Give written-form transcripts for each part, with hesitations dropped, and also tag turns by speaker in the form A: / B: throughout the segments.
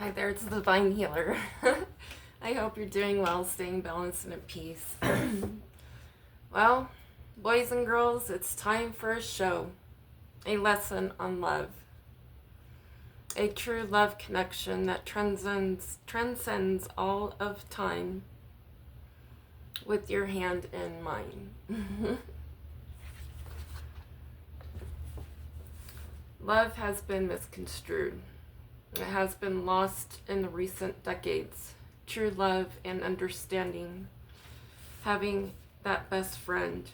A: Hi there, it's the Divine Healer. I hope you're doing well, staying balanced and at peace. Well, boys and girls, it's time for a show. A lesson on love. A true love connection that transcends all of time with your hand in mine. Love has been misconstrued. It has been lost in the recent decades. True love and understanding, having that best friend,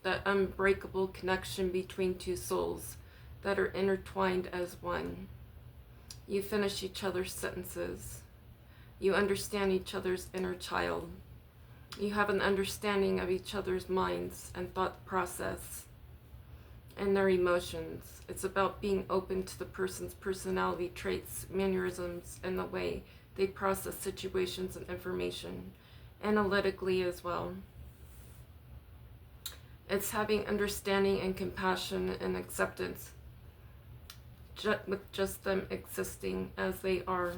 A: that unbreakable connection between two souls that are intertwined as one. You finish each other's sentences. You understand each other's inner child. You have an understanding of each other's minds and thought process and their emotions. It's about being open to the person's personality traits, mannerisms, and the way they process situations and information, analytically as well. It's having understanding and compassion and acceptance with just them existing as they are.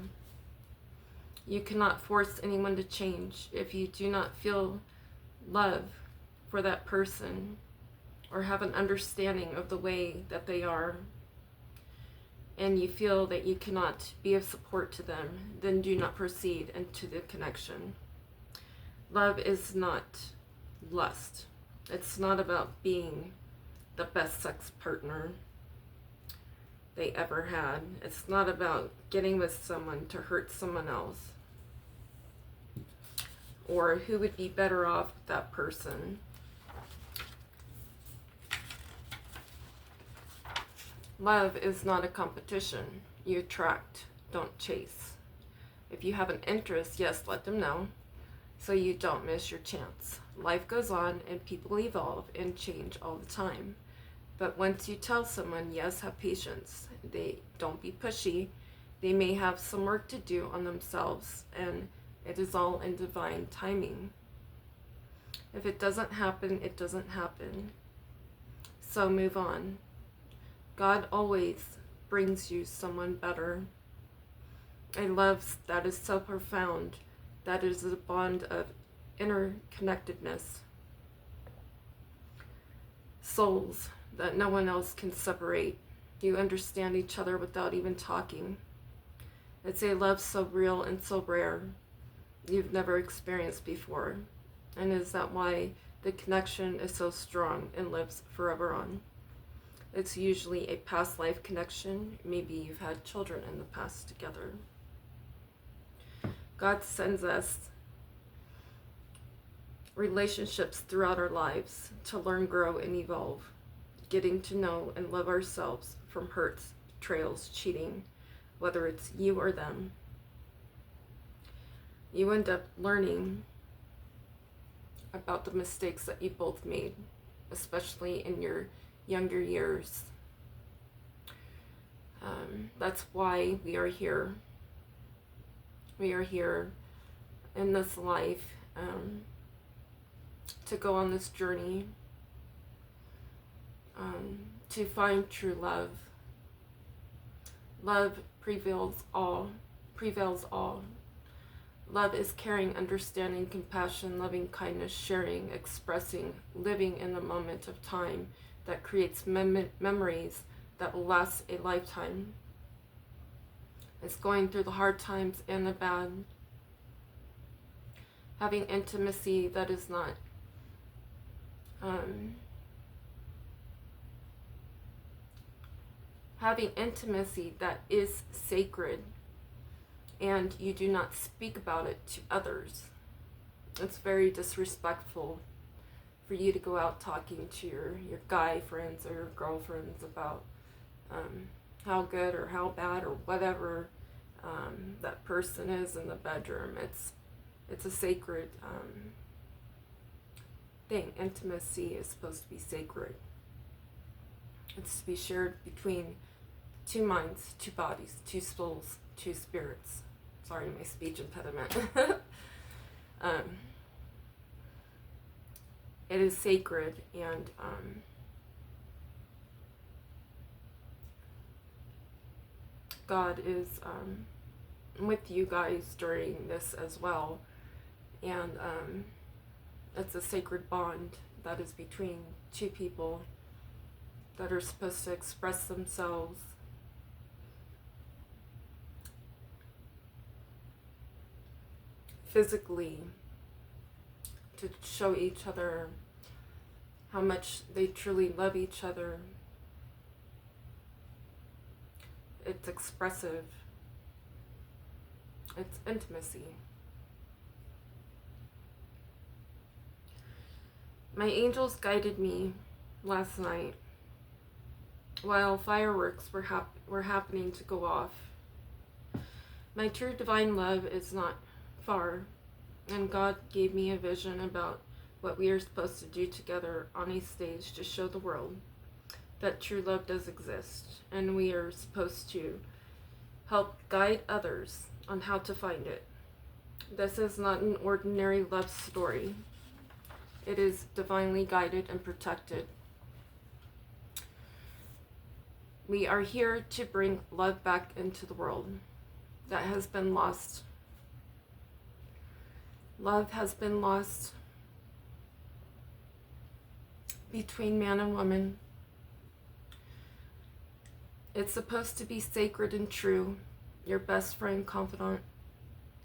A: You cannot force anyone to change. If you do not feel love for that person, or have an understanding of the way that they are, and you feel that you cannot be of support to them, then do not proceed into the connection. Love is not lust. It's not about being the best sex partner they ever had. It's not about getting with someone to hurt someone else, or who would be better off with that person. Love is not a competition. You attract, don't chase. If you have an interest, yes, let them know so you don't miss your chance. Life goes on and people evolve and change all the time. But once you tell someone, yes, have patience. They don't be pushy. They may have some work to do on themselves, and it is all in divine timing. If it doesn't happen, it doesn't happen. So move on. God always brings you someone better. A love that is so profound, that is a bond of interconnectedness. Souls that no one else can separate. You understand each other without even talking. It's a love so real and so rare, you've never experienced before. And is that why the connection is so strong and lives forever on? It's usually a past life connection. Maybe you've had children in the past together. God sends us relationships throughout our lives to learn, grow, and evolve, getting to know and love ourselves from hurts, betrayals, cheating, whether it's you or them. You end up learning about the mistakes that you both made, especially in your younger years. That's why we are here. We are here in this life to go on this journey to find true love. Love prevails all. Love is caring, understanding, compassion, loving kindness, sharing, expressing, living in the moment of time that creates memories that will last a lifetime. It's going through the hard times and the bad. Having intimacy that is not having intimacy that is sacred, and you do not speak about it to others. It's very disrespectful for you to go out talking to your guy friends or your girlfriends about how good or how bad or whatever that person is in the bedroom. It's a sacred thing. Intimacy is supposed to be sacred. It's to be shared between two minds, two bodies, two souls, two spirits. Sorry, my speech impediment. It is sacred, and God is with you guys during this as well. And it's a sacred bond that is between two people that are supposed to express themselves physically, to show each other how much they truly love each other. It's expressive. It's intimacy. My angels guided me last night while fireworks were happening to go off. My true divine love is not far, and God gave me a vision about what we are supposed to do together on a stage to show the world that true love does exist, and we are supposed to help guide others on how to find it. This is not an ordinary love story. It is divinely guided and protected. We are here to bring love back into the world that has been lost. Love has been lost between man and woman. It's supposed to be sacred and true, your best friend, confidant.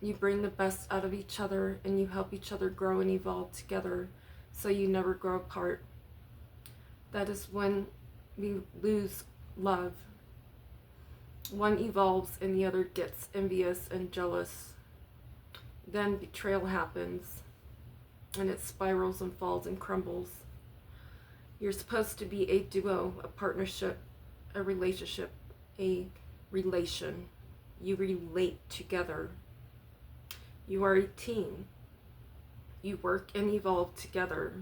A: You bring the best out of each other, and you help each other grow and evolve together so you never grow apart. That is when we lose love. One evolves and the other gets envious and jealous. Then betrayal happens, and it spirals and falls and crumbles. You're supposed to be a duo, a partnership, a relationship, a relation. You relate together. You are a team. You work and evolve together.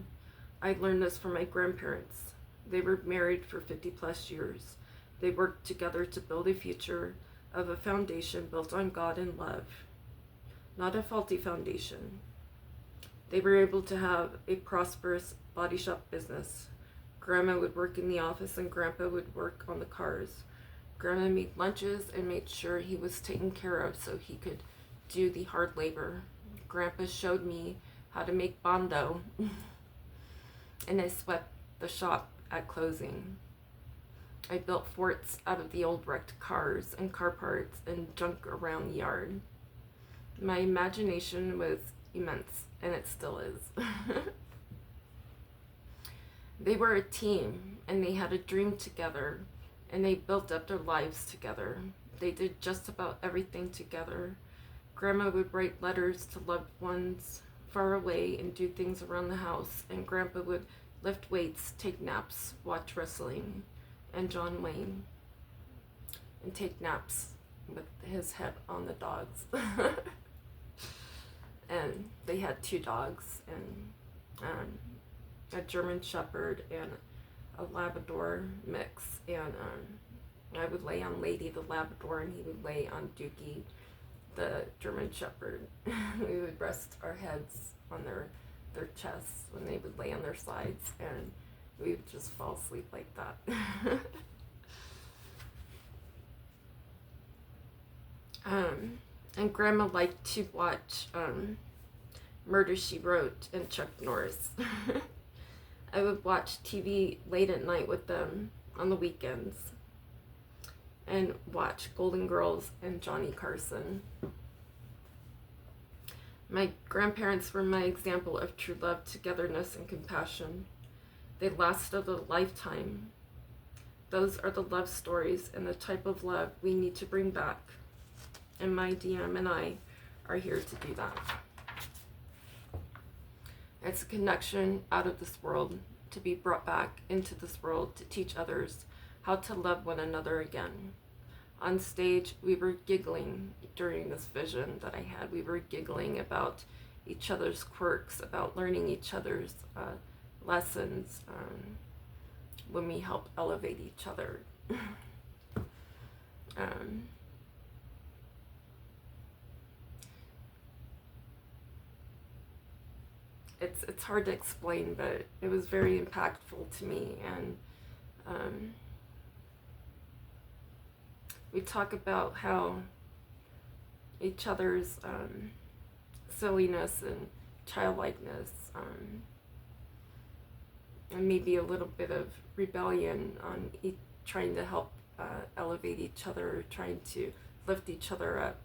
A: I learned this from my grandparents. They were married for 50 plus years. They worked together to build a future of a foundation built on God and love, not a faulty foundation. They were able to have a prosperous body shop business. Grandma would work in the office and Grandpa would work on the cars. Grandma made lunches and made sure he was taken care of so he could do the hard labor. Grandpa showed me how to make bondo, and I swept the shop at closing. I built forts out of the old wrecked cars and car parts and junk around the yard. My imagination was immense, and it still is. They were a team, and they had a dream together, and they built up their lives together. They did just about everything together. Grandma would write letters to loved ones far away and do things around the house, and Grandpa would lift weights, take naps, watch wrestling and John Wayne, and take naps with his head on the dogs. And they had 2 dogs, and a German Shepherd and a Labrador mix. And I would lay on Lady the Labrador, and he would lay on Dookie the German Shepherd. We would rest our heads on their chests when they would lay on their sides, and we would just fall asleep like that. And Grandma liked to watch Murder, She Wrote and Chuck Norris. I would watch TV late at night with them on the weekends and watch Golden Girls and Johnny Carson. My grandparents were my example of true love, togetherness, and compassion. They lasted a lifetime. Those are the love stories and the type of love we need to bring back. And my DM and I are here to do that. It's a connection out of this world to be brought back into this world to teach others how to love one another again. On stage, we were giggling during this vision that I had. We were giggling about each other's quirks, about learning each other's lessons when we help elevate each other. It's hard to explain, but it was very impactful to me. And we talk about how each other's silliness and childlikeness, and maybe a little bit of rebellion on trying to help elevate each other, trying to lift each other up,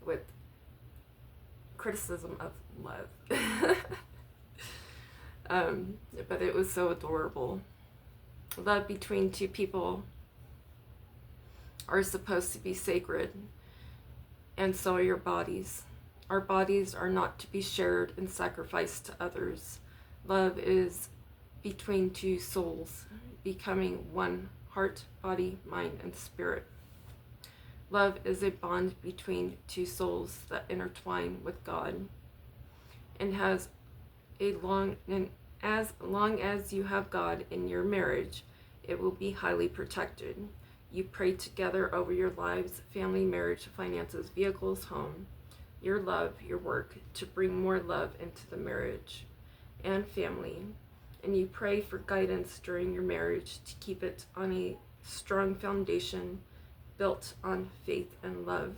A: with criticism of love. But it was so adorable. Love between two people are supposed to be sacred, and so are your bodies. Our bodies are not to be shared and sacrificed to others. Love is between two souls, becoming one heart, body, mind, and spirit. Love is a bond between two souls that intertwine with God, and as long as you have God in your marriage, it will be highly protected. You pray together over your lives, family, marriage, finances, vehicles, home, your love, your work, to bring more love into the marriage and family. And you pray for guidance during your marriage to keep it on a strong foundation built on faith and love.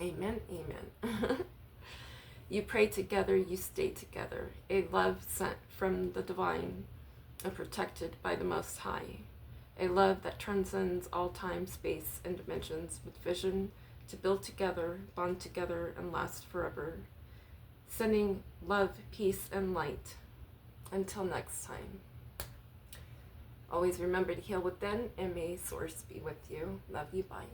A: Amen, amen. You pray together, you stay together. A love sent from the divine and protected by the Most High. A love that transcends all time, space, and dimensions, with vision to build together, bond together, and last forever. Sending love, peace, and light. Until next time. Always remember to heal within, and may Source be with you. Love you, bye.